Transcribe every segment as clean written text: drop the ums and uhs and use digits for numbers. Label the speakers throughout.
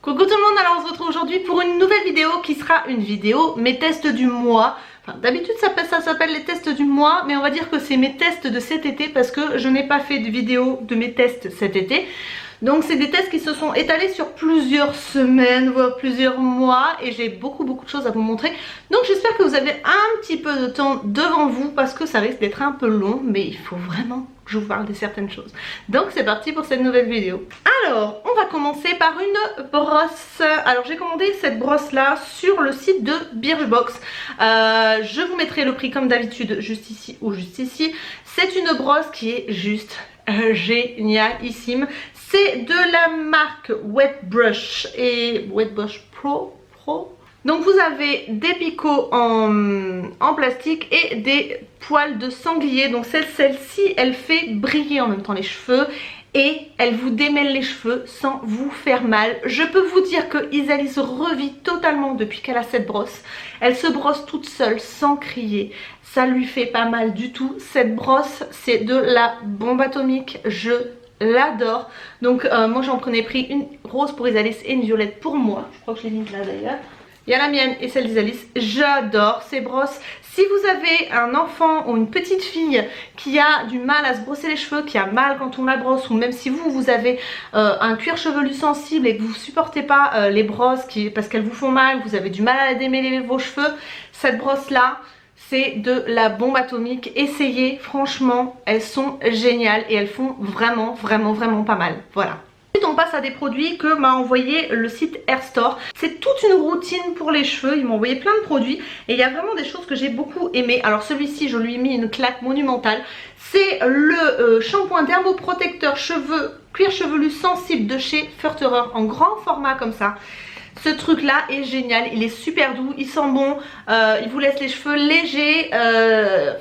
Speaker 1: Coucou tout le monde, alors on se retrouve aujourd'hui pour une nouvelle vidéo qui sera une vidéo mes tests du mois. Enfin, d'habitude ça s'appelle les tests du mois, mais on va dire que c'est mes tests de cet été parce que je n'ai pas fait de vidéo de mes tests cet été. Donc c'est des tests qui se sont étalés sur plusieurs semaines, voire plusieurs mois, et j'ai beaucoup de choses à vous montrer. Donc j'espère que vous avez un petit peu de temps devant vous parce que ça risque d'être un peu long, mais il faut vraiment que je vous parle de certaines choses. Donc c'est parti pour cette nouvelle vidéo. Alors on va commencer par une brosse. Alors j'ai commandé cette brosse là sur le site de Birchbox. Je vous mettrai le prix comme d'habitude juste ici ou juste ici. C'est une brosse qui est juste génialissime. C'est de la marque Wet Brush et Wet Brush Pro. Donc vous avez des picots en plastique et des poils de sanglier. Donc celle-ci elle fait briller en même temps les cheveux et elle vous démêle les cheveux sans vous faire mal. Je peux vous dire que Isalis revit totalement depuis qu'elle a cette brosse. Elle se brosse toute seule sans crier. Ça lui fait pas mal du tout. Cette brosse c'est de la bombe atomique. Je l'adore. Donc moi j'en prenais pris une rose pour Isalis et une violette pour moi. Je crois que je l'ai mise là d'ailleurs. Il y a la mienne et celle d'Isalis. J'adore ces brosses. Si vous avez un enfant ou une petite fille qui a du mal à se brosser les cheveux, qui a mal quand on la brosse, ou même si vous avez un cuir chevelu sensible et que vous supportez pas les brosses parce qu'elles vous font mal, vous avez du mal à démêler vos cheveux, cette brosse là c'est de la bombe atomique. Essayez, franchement elles sont géniales et elles font vraiment pas mal. Voilà. Ensuite on passe à des produits que m'a envoyé le site Airstore. C'est toute une routine pour les cheveux, ils m'ont envoyé plein de produits et il y a vraiment des choses que j'ai beaucoup aimé. Alors celui-ci je lui ai mis une claque monumentale. C'est le shampoing dermoprotecteur cheveux cuir chevelu sensible de chez Furterer en grand format comme ça. Ce truc là est génial, il est super doux, il sent bon, il vous laisse les cheveux légers,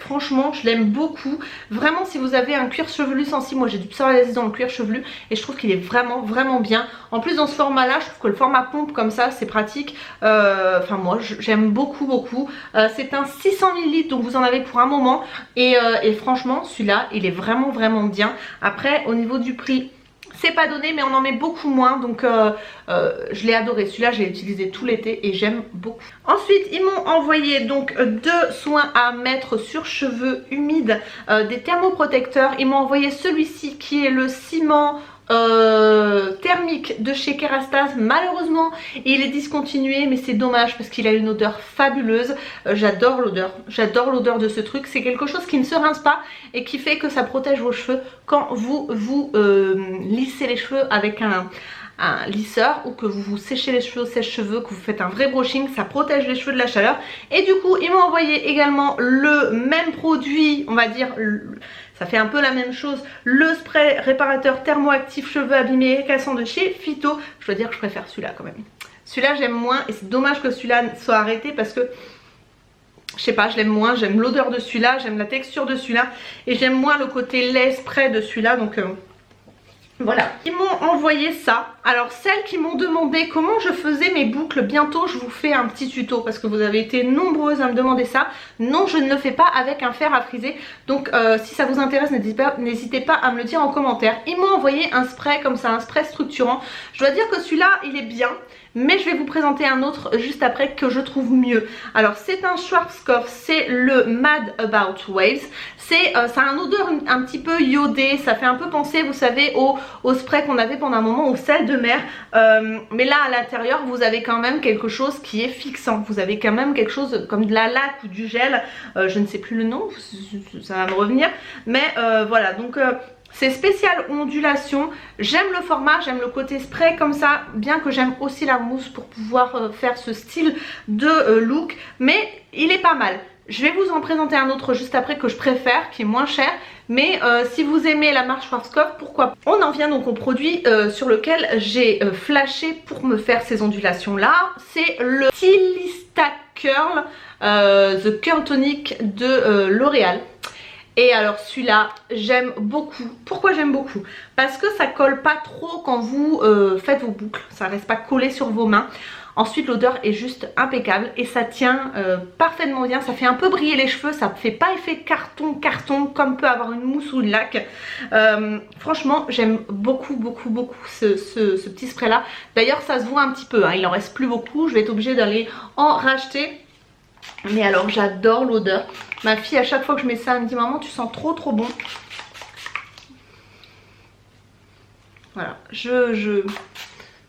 Speaker 1: franchement je l'aime beaucoup. Vraiment si vous avez un cuir chevelu sensible, moi j'ai du psoriasis dans le cuir chevelu et je trouve qu'il est vraiment bien. En plus dans ce format là, je trouve que le format pompe comme ça c'est pratique, enfin moi j'aime beaucoup. C'est un 600 ml donc vous en avez pour un moment et franchement celui-là il est vraiment bien. Après au niveau du prix, c'est pas donné mais on en met beaucoup moins donc je l'ai adoré. Celui-là j'ai utilisé tout l'été et j'aime beaucoup. Ensuite ils m'ont envoyé donc deux soins à mettre sur cheveux humides, des thermoprotecteurs. Ils m'ont envoyé celui-ci qui est le ciment thermique de chez Kerastase. Malheureusement il est discontinué mais c'est dommage parce qu'il a une odeur fabuleuse. J'adore l'odeur de ce truc. C'est quelque chose qui ne se rince pas et qui fait que ça protège vos cheveux quand vous lissez les cheveux avec un lisseur ou que vous séchez les cheveux au sèche-cheveux, que vous faites un vrai brushing, ça protège les cheveux de la chaleur. Et du coup ils m'ont envoyé également le même produit, on va dire ça fait un peu la même chose, le spray réparateur thermoactif cheveux abîmés cassants de chez Phyto. Je dois dire que je préfère celui-là quand même. Celui-là j'aime moins et c'est dommage que celui-là soit arrêté parce que je sais pas, je l'aime moins, j'aime l'odeur de celui-là, j'aime la texture de celui-là et j'aime moins le côté lait spray de celui-là donc voilà. Ils m'ont envoyé ça. Alors celles qui m'ont demandé comment je faisais mes boucles, bientôt je vous fais un petit tuto parce que vous avez été nombreuses à me demander ça. Non je ne le fais pas avec un fer à friser. Donc si ça vous intéresse n'hésitez pas à me le dire en commentaire. Ils m'ont envoyé un spray comme ça, un spray structurant. Je dois dire que celui-là il est bien. Mais je vais vous présenter un autre juste après que je trouve mieux. Alors c'est un Schwarzkopf, c'est le Mad About Waves. Ça a une odeur un petit peu iodée, ça fait un peu penser vous savez au spray qu'on avait pendant un moment au sel de mer. Mais là à l'intérieur vous avez quand même quelque chose qui est fixant. Vous avez quand même quelque chose comme de la laque ou du gel, je ne sais plus le nom, ça va me revenir. Mais voilà donc... c'est spécial ondulation, j'aime le format, j'aime le côté spray comme ça, bien que j'aime aussi la mousse pour pouvoir faire ce style de look, mais il est pas mal. Je vais vous en présenter un autre juste après que je préfère, qui est moins cher, mais si vous aimez la marque Schwarzkopf, pourquoi pas. On en vient donc au produit sur lequel j'ai flashé pour me faire ces ondulations là, c'est le Stylista Curl, The Curl Tonic de L'Oréal. Et alors celui-là j'aime beaucoup. Pourquoi j'aime beaucoup? Parce que ça colle pas trop quand vous faites vos boucles, ça reste pas collé sur vos mains. Ensuite l'odeur est juste impeccable et ça tient parfaitement bien, ça fait un peu briller les cheveux, ça fait pas effet carton comme peut avoir une mousse ou une laque. Franchement j'aime beaucoup ce petit spray là. D'ailleurs ça se voit un petit peu, hein, il en reste plus beaucoup, je vais être obligée d'aller en racheter. Mais alors j'adore l'odeur. Ma fille à chaque fois que je mets ça elle me dit maman tu sens trop bon. Voilà,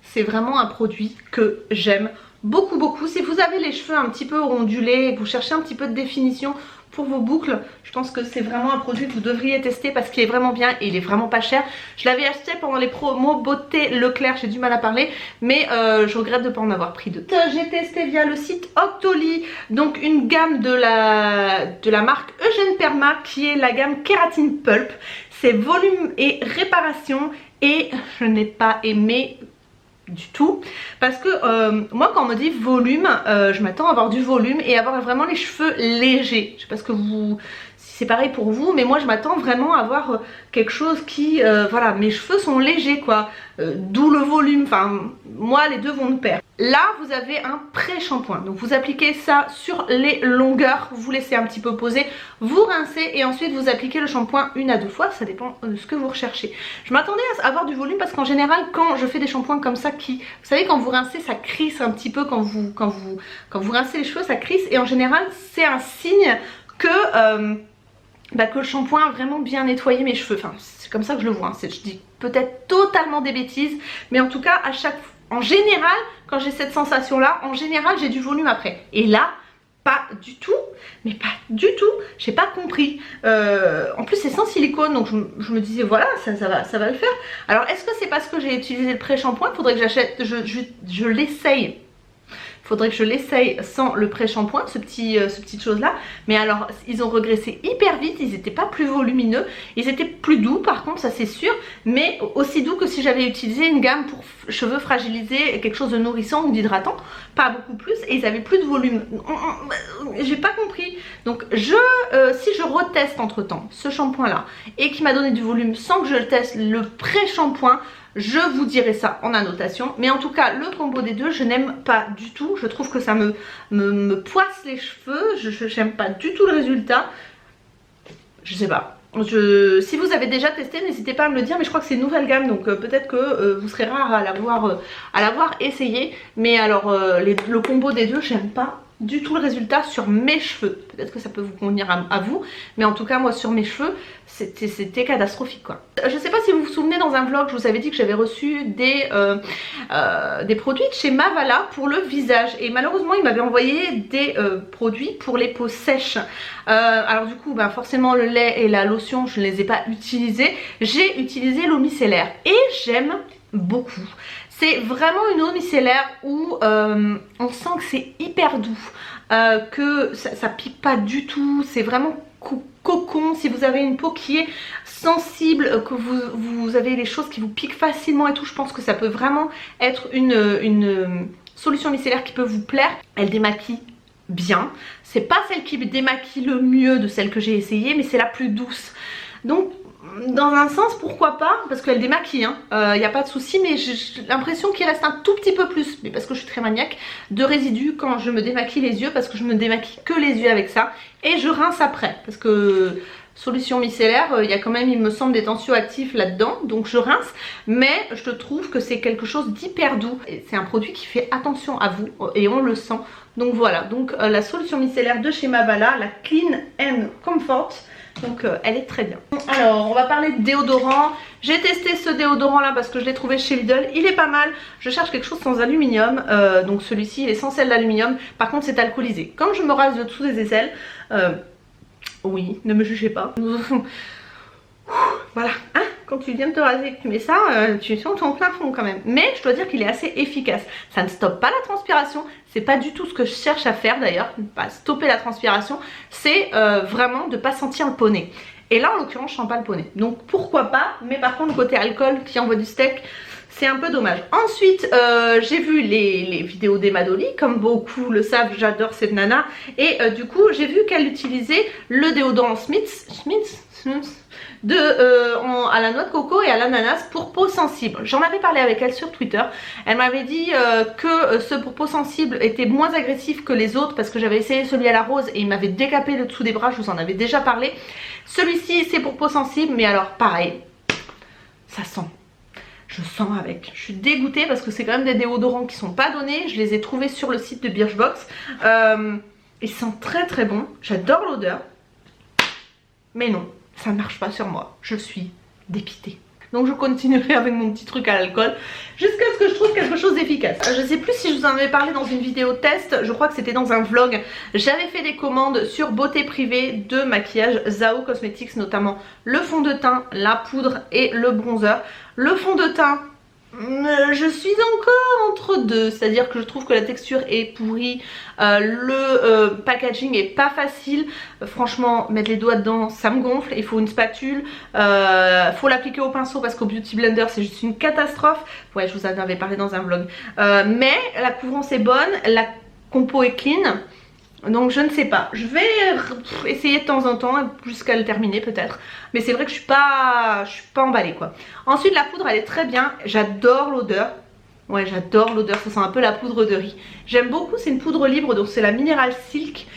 Speaker 1: c'est vraiment un produit que j'aime beaucoup. Si vous avez les cheveux un petit peu ondulés et que vous cherchez un petit peu de définition pour vos boucles, je pense que c'est vraiment un produit que vous devriez tester parce qu'il est vraiment bien et il est vraiment pas cher. Je l'avais acheté pendant les promos beauté Leclerc, j'ai du mal à parler, mais je regrette de ne pas en avoir pris deux. J'ai testé via le site Octoly, donc une gamme de la marque Eugène Perma qui est la gamme Kératine Pulp. C'est volume et réparation et je n'ai pas aimé du tout parce que moi quand on me dit volume je m'attends à avoir du volume et avoir vraiment les cheveux légers. Je sais pas ce que si c'est pareil pour vous, mais moi je m'attends vraiment à avoir quelque chose qui voilà, mes cheveux sont légers quoi, d'où le volume. Enfin moi les deux vont de pair. Là vous avez un pré-shampoing, donc vous appliquez ça sur les longueurs, vous laissez un petit peu poser, vous rincez et ensuite vous appliquez le shampoing 1 à 2 fois, ça dépend de ce que vous recherchez. Je m'attendais à avoir du volume parce qu'en général quand je fais des shampoings comme ça qui, vous savez quand vous rincez ça crisse un petit peu, quand vous rincez les cheveux ça crisse et en général c'est un signe que le shampoing a vraiment bien nettoyé mes cheveux. Enfin c'est comme ça que je le vois, hein. Je dis peut-être totalement des bêtises, mais en tout cas en général quand j'ai cette sensation là, en général j'ai du volume après. Et là pas du tout, mais pas du tout, j'ai pas compris. En plus c'est sans silicone donc je me disais voilà ça va le faire. Alors est-ce que c'est parce que j'ai utilisé le pré-shampoing? Il faudrait que j'achète, je l'essaye. Faudrait que je l'essaye sans le pré-shampoing, ce petite chose là. Mais alors ils ont regressé hyper vite, ils n'étaient pas plus volumineux, ils étaient plus doux par contre ça c'est sûr, mais aussi doux que si j'avais utilisé une gamme pour cheveux fragilisés, quelque chose de nourrissant ou d'hydratant, pas beaucoup plus, et ils avaient plus de volume. J'ai pas compris. Donc si je reteste entre temps ce shampoing là et qui m'a donné du volume sans que je le teste le pré-shampoing, je vous dirai ça en annotation. Mais en tout cas le combo des deux je n'aime pas du tout. Je trouve que ça me poisse les cheveux. J'aime pas du tout le résultat. Je sais pas. Si vous avez déjà testé n'hésitez pas à me le dire, mais je crois que c'est une nouvelle gamme donc peut-être que vous serez rare à l'avoir essayé. Mais alors le combo des deux j'aime pas du tout le résultat sur mes cheveux. Peut-être que ça peut vous convenir à vous, mais en tout cas moi sur mes cheveux c'était catastrophique quoi. Je sais pas si vous vous souvenez, dans un vlog je vous avais dit que j'avais reçu des produits de chez Mavala pour le visage et malheureusement ils m'avaient envoyé des produits pour les peaux sèches. Alors du coup forcément le lait et la lotion je ne les ai pas utilisés, j'ai utilisé l'eau micellaire et j'aime beaucoup. C'est vraiment une eau micellaire où on sent que c'est hyper doux, que ça pique pas du tout, c'est vraiment cocon. Si vous avez une peau qui est sensible, que vous avez les choses qui vous piquent facilement et tout, je pense que ça peut vraiment être une solution micellaire qui peut vous plaire. Elle démaquille bien, c'est pas celle qui démaquille le mieux de celle que j'ai essayée, mais c'est la plus douce. Donc dans un sens pourquoi pas, parce qu'elle démaquille hein, y a pas de souci, mais j'ai l'impression qu'il reste un tout petit peu plus, mais parce que je suis très maniaque, de résidus quand je me démaquille les yeux, parce que je me démaquille que les yeux avec ça et je rince après parce que solution micellaire, il y a quand même il me semble des tensioactifs là-dedans, donc je rince, mais je trouve que c'est quelque chose d'hyper doux. C'est un produit qui fait attention à vous et on le sent. Donc voilà, donc la solution micellaire de chez Mavala, la Clean and Comfort. Donc elle est très bien. Alors on va parler de déodorant. J'ai testé ce déodorant là parce que je l'ai trouvé chez Lidl. Il est pas mal. Je cherche quelque chose sans aluminium. Donc celui-ci il est sans sel d'aluminium. Par contre c'est alcoolisé. Comme je me rase le dessous des aisselles, oui, ne me jugez pas. Voilà, hein, quand tu viens de te raser et que tu mets ça, tu sens ton plein fond quand même. Mais je dois dire qu'il est assez efficace. Ça ne stoppe pas la transpiration. C'est pas du tout ce que je cherche à faire d'ailleurs, pas stopper la transpiration. C'est vraiment de pas sentir le poney. Et là en l'occurrence je sens pas le poney. Donc pourquoi pas. Mais par contre le côté alcool qui envoie du steak, c'est un peu dommage. Ensuite j'ai vu les vidéos d'Emma Dolly, comme beaucoup le savent, j'adore cette nana. Et du coup j'ai vu qu'elle utilisait le déodorant Smith's à la noix de coco et à l'ananas pour peau sensible. J'en avais parlé avec elle sur Twitter. Elle m'avait dit que ce pour peau sensible était moins agressif que les autres parce que j'avais essayé celui à la rose et il m'avait décapé le dessous des bras, je vous en avais déjà parlé. Celui-ci c'est pour peau sensible, mais alors pareil, ça sent. Je sens avec. Je suis dégoûtée parce que c'est quand même des déodorants qui sont pas donnés. Je les ai trouvés sur le site de Birchbox. Ils sentent très très bon. J'adore l'odeur. Mais non, ça ne marche pas sur moi. Je suis dépitée. Donc je continuerai avec mon petit truc à l'alcool jusqu'à ce que je trouve quelque chose d'efficace. Je sais plus si je vous en avais parlé dans une vidéo test, je crois que c'était dans un vlog. J'avais fait des commandes sur Beauté Privée de maquillage Zao Cosmetics, notamment le fond de teint, la poudre et le bronzer. Le fond de teint, je suis encore entre deux, c'est à dire que je trouve que la texture est pourrie, le packaging est pas facile, franchement mettre les doigts dedans ça me gonfle, il faut une spatule, faut l'appliquer au pinceau parce qu'au Beauty Blender c'est juste une catastrophe. Ouais, je vous en avais parlé dans un vlog, mais la couvrance est bonne, la compo est clean. Donc je ne sais pas, je vais essayer de temps en temps jusqu'à le terminer peut-être. Mais c'est vrai que je suis pas emballée quoi. Ensuite la poudre elle est très bien, j'adore l'odeur. Ouais, j'adore l'odeur, ça sent un peu la poudre de riz. J'aime beaucoup, c'est une poudre libre, donc c'est la Mineral Silk.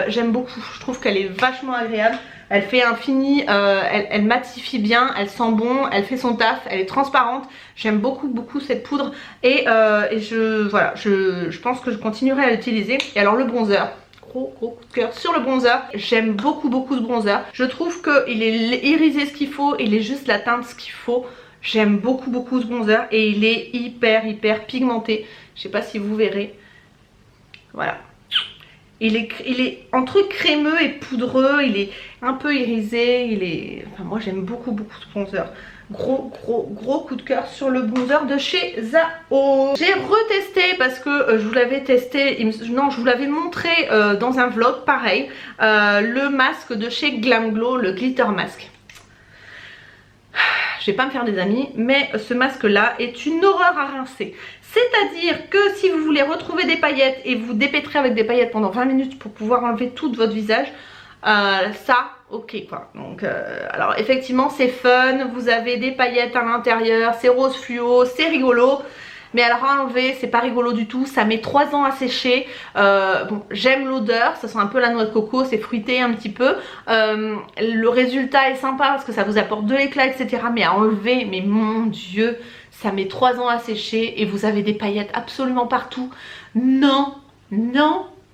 Speaker 1: J'aime beaucoup, je trouve qu'elle est vachement agréable. Elle fait un fini, elle matifie bien, elle sent bon, elle fait son taf, elle est transparente. J'aime beaucoup cette poudre et je pense que je continuerai à l'utiliser. Et alors le bronzer, gros coup de cœur sur le bronzer. J'aime beaucoup ce bronzer. Je trouve qu'il est irisé ce qu'il faut, il est juste la teinte ce qu'il faut. J'aime beaucoup ce bronzer et il est hyper pigmenté. Je sais pas si vous verrez. Voilà. Il est entre crémeux et poudreux, il est un peu irisé, enfin moi j'aime beaucoup ce bronzer. Gros coup de cœur sur le bronzer de chez Zao. J'ai retesté parce que je vous l'avais testé, non je vous l'avais montré dans un vlog pareil, le masque de chez Glam Glow, le Glitter Mask. Je vais pas me faire des amis, mais ce masque là est une horreur à rincer. C'est-à-dire que si vous voulez retrouver des paillettes et vous dépêtrez avec des paillettes pendant 20 minutes pour pouvoir enlever tout de votre visage, ça ok quoi. Donc alors effectivement c'est fun, vous avez des paillettes à l'intérieur, c'est rose fluo, c'est rigolo. Mais alors à enlever c'est pas rigolo du tout, ça met 3 ans à sécher. Bon, j'aime l'odeur, ça sent un peu la noix de coco, c'est fruité un petit peu. Le résultat est sympa parce que ça vous apporte de l'éclat etc. Mais à enlever, mais mon dieu, ça met 3 ans à sécher et vous avez des paillettes absolument partout. Non.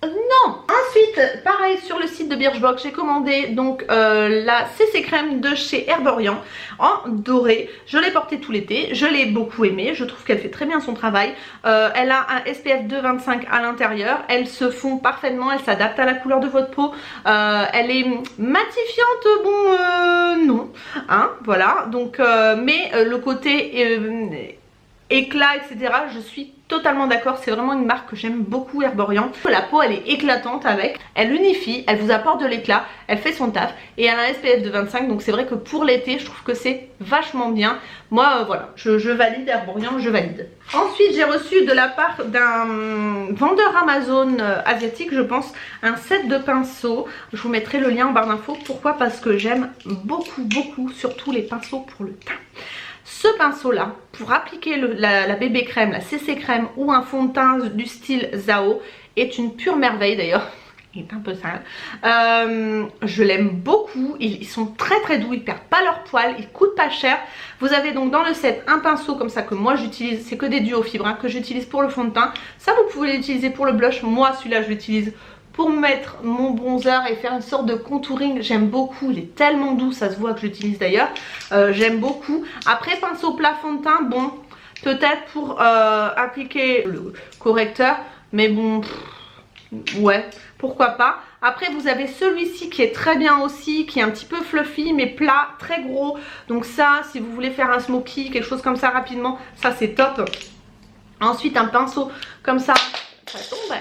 Speaker 1: Ensuite, pareil sur le site de Birchbox, j'ai commandé donc la CC crème de chez Herborian en doré. Je l'ai portée tout l'été, je l'ai beaucoup aimée, je trouve qu'elle fait très bien son travail. Elle a un SPF 2,25 à l'intérieur, elle se fond parfaitement, elle s'adapte à la couleur de votre peau. Elle est matifiante, bon non, hein, voilà. Donc mais le côté éclat etc, je suis totalement d'accord, c'est vraiment une marque que j'aime beaucoup, Herborian. La peau elle est éclatante avec, elle unifie, elle vous apporte de l'éclat, elle fait son taf et elle a un SPF de 25, donc c'est vrai que pour l'été je trouve que c'est vachement bien. Moi voilà, je valide Herborian, je valide. Ensuite j'ai reçu de la part d'un vendeur Amazon asiatique je pense, un set de pinceaux. Je vous mettrai le lien en barre d'infos. Pourquoi? Parce que j'aime beaucoup surtout les pinceaux pour le teint. Ce pinceau là, pour appliquer la bébé crème, la CC crème ou un fond de teint du style Zao, est une pure merveille d'ailleurs. Il est un peu sale. Je l'aime beaucoup, ils sont très doux, ils perdent pas leur poil, ils coûtent pas cher. Vous avez donc dans le set un pinceau comme ça que moi j'utilise, c'est que des duos fibres hein, que j'utilise pour le fond de teint. Ça vous pouvez l'utiliser pour le blush, moi celui-là je l'utilise pour mettre mon bronzer et faire une sorte de contouring. J'aime beaucoup, il est tellement doux, ça se voit que j'utilise d'ailleurs. J'aime beaucoup. Après pinceau plat fond de teint, bon, peut-être pour appliquer le correcteur, mais bon, ouais, pourquoi pas. Après vous avez celui-ci qui est très bien aussi, qui est un petit peu fluffy mais plat, très gros. Donc ça, si vous voulez faire un smoky, quelque chose comme ça rapidement, ça c'est top. Ensuite un pinceau comme ça tombe.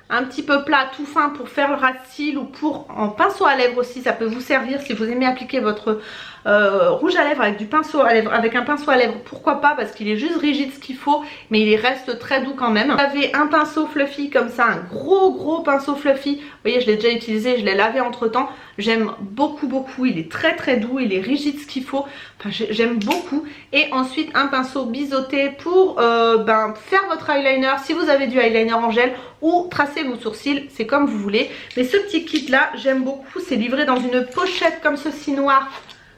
Speaker 1: Un petit peu plat, tout fin pour faire le ras de cils ou pour en pinceau à lèvres aussi, ça peut vous servir si vous aimez appliquer votre rouge à lèvres avec du pinceau à lèvres, avec un pinceau à lèvres, pourquoi pas, parce qu'il est juste rigide ce qu'il faut, mais il reste très doux quand même. Vous avez un pinceau fluffy comme ça, un gros pinceau fluffy. Vous voyez, je l'ai déjà utilisé, je l'ai lavé entre temps. J'aime beaucoup, il est très doux, il est rigide ce qu'il faut. Enfin, j'aime beaucoup. Et ensuite un pinceau biseauté pour faire votre eyeliner si vous avez du eyeliner en gel, ou tracer vos sourcils, c'est comme vous voulez. Mais ce petit kit là, j'aime beaucoup. C'est livré dans une pochette comme ceci noire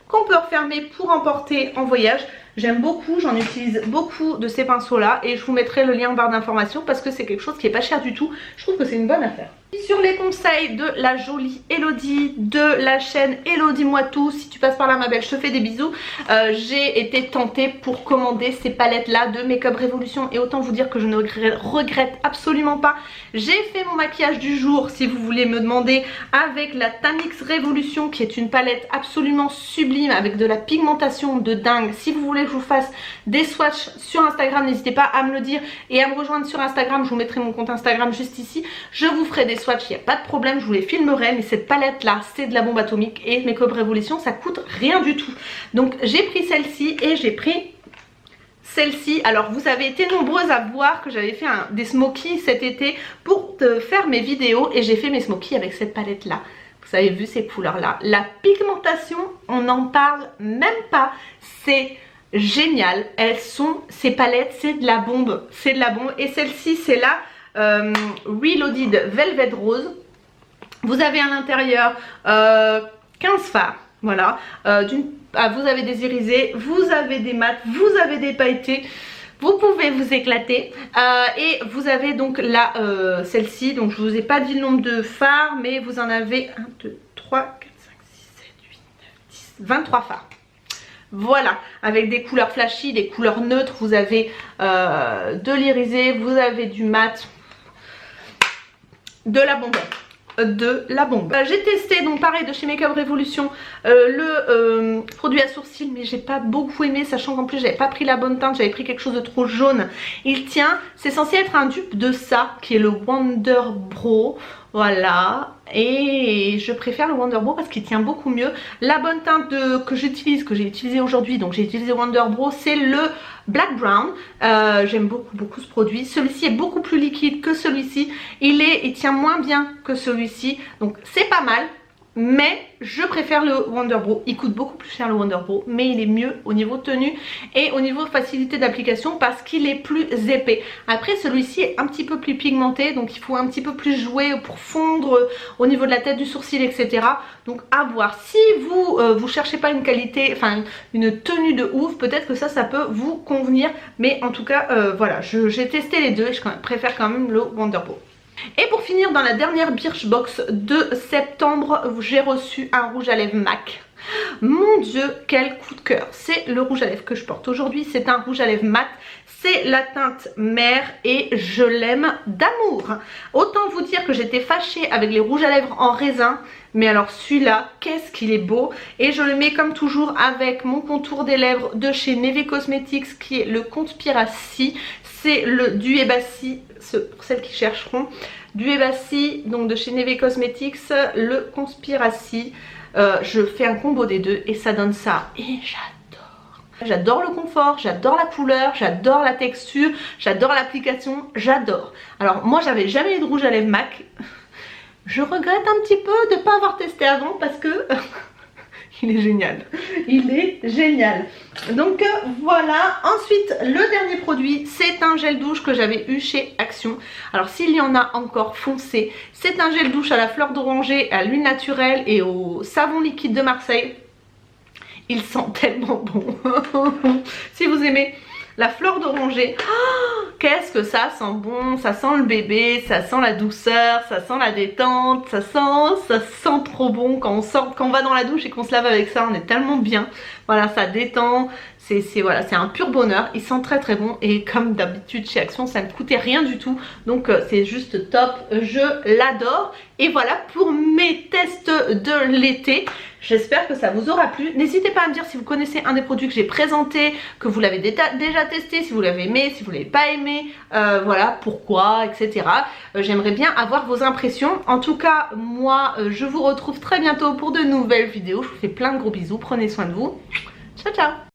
Speaker 1: qu'on peut refermer pour emporter en voyage. J'aime beaucoup, j'en utilise beaucoup de ces pinceaux là et je vous mettrai le lien en barre d'informations parce que c'est quelque chose qui est pas cher du tout. Je trouve que c'est une bonne affaire. Sur les conseils de la jolie Elodie de la chaîne Elodie Moi Tout, si tu passes par là ma belle, je te fais des bisous. J'ai été tentée pour commander ces palettes là de Make Up Révolution et autant vous dire que je ne regrette absolument pas. J'ai fait mon maquillage du jour, si vous voulez me demander, avec la Tanix Révolution qui est une palette absolument sublime avec de la pigmentation de dingue. Si vous voulez que je vous fasse des swatchs sur Instagram, n'hésitez pas à me le dire et à me rejoindre sur Instagram. Je vous mettrai mon compte Instagram juste ici. Je vous ferai des swatchs, il n'y a pas de problème, je vous les filmerai. Mais cette palette là, c'est de la bombe atomique et Make Up Révolution, ça coûte rien du tout. Donc j'ai pris celle-ci et j'ai pris celle-ci. Alors vous avez été nombreuses à voir que j'avais fait des smokies cet été pour faire mes vidéos et j'ai fait mes smokies avec cette palette là. Vous avez vu ces couleurs là. La pigmentation, on n'en parle même pas. C'est génial. Elles sont, ces palettes, c'est de la bombe. C'est de la bombe. Et celle-ci, c'est la Reloaded Velvet Rose. Vous avez à l'intérieur 15 fards. Voilà. Vous avez des irisés, vous avez des mats, vous avez des pailletés. Vous pouvez vous éclater et vous avez donc là celle-ci, donc je vous ai pas dit le nombre de fards mais vous en avez 1, 2, 3, 4, 5, 6, 7, 8, 9, 10, 23 fards. Voilà, avec des couleurs flashy, des couleurs neutres, vous avez de l'irisé, vous avez du mat, de la bonbonne. J'ai testé donc pareil de chez Make Up Révolution le produit à sourcils, mais j'ai pas beaucoup aimé, sachant qu'en plus j'avais pas pris la bonne teinte, j'avais pris quelque chose de trop jaune. Il tient, c'est censé être un dupe de ça qui est le Wonder Brow. Voilà, et je préfère le Wonder Brow parce qu'il tient beaucoup mieux. La bonne teinte que j'ai utilisé aujourd'hui, donc j'ai utilisé Wonder Brow, c'est le Black Brown. J'aime beaucoup ce produit. Celui-ci est beaucoup plus liquide que celui-ci. Il tient moins bien que celui-ci, donc c'est pas mal. Mais je préfère le Wonder Brow. Il coûte beaucoup plus cher le Wonder Brow, mais il est mieux au niveau tenue et au niveau facilité d'application parce qu'il est plus épais. Après celui-ci est un petit peu plus pigmenté, donc il faut un petit peu plus jouer pour fondre au niveau de la tête, du sourcil, etc. Donc à voir. Si vous cherchez pas une qualité, enfin une tenue de ouf, peut-être que ça peut vous convenir. Mais en tout cas voilà, j'ai testé les deux et je préfère quand même le Wonder Brow. Et pour finir, dans la dernière Birchbox de septembre, j'ai reçu un rouge à lèvres MAC. Mon dieu, quel coup de cœur. C'est le rouge à lèvres que je porte aujourd'hui. C'est un rouge à lèvres mat. C'est la teinte mer et je l'aime d'amour. Autant vous dire que j'étais fâchée avec les rouges à lèvres en raisin. Mais alors celui-là, qu'est-ce qu'il est beau. Et je le mets comme toujours avec mon contour des lèvres de chez Neve Cosmetics qui est le Conspiracy. C'est le Duebassi, pour celles qui chercheront. Duebassi, donc de chez Neve Cosmetics, le Conspiracy. Je fais un combo des deux et ça donne ça. Et j'adore. J'adore le confort, j'adore la couleur, j'adore la texture, j'adore l'application, j'adore. Alors moi j'avais jamais eu de rouge à lèvres MAC. Je regrette un petit peu de ne pas avoir testé avant parce que il est génial. Il est génial. Donc voilà. Ensuite, le dernier produit, c'est un gel douche que j'avais eu chez Action. Alors s'il y en a encore, foncez. C'est un gel douche à la fleur d'oranger, à l'huile naturelle et au savon liquide de Marseille. Il sent tellement bon. Si vous aimez la fleur d'oranger, oh, qu'est-ce que ça sent bon. Ça sent le bébé, ça sent la douceur, ça sent la détente, ça sent trop bon. Quand on va dans la douche et qu'on se lave avec ça, on est tellement bien. Voilà, ça détend, voilà, c'est un pur bonheur, il sent très très bon et comme d'habitude chez Action ça ne coûtait rien du tout, donc c'est juste top, je l'adore. Et voilà pour mes tests de l'été. J'espère que ça vous aura plu. N'hésitez pas à me dire si vous connaissez un des produits que j'ai présenté, que vous l'avez déjà testé, si vous l'avez aimé, si vous l'avez pas aimé, voilà, pourquoi, etc. J'aimerais bien avoir vos impressions. En tout cas, moi, je vous retrouve très bientôt pour de nouvelles vidéos. Je vous fais plein de gros bisous, prenez soin de vous. Ciao, ciao!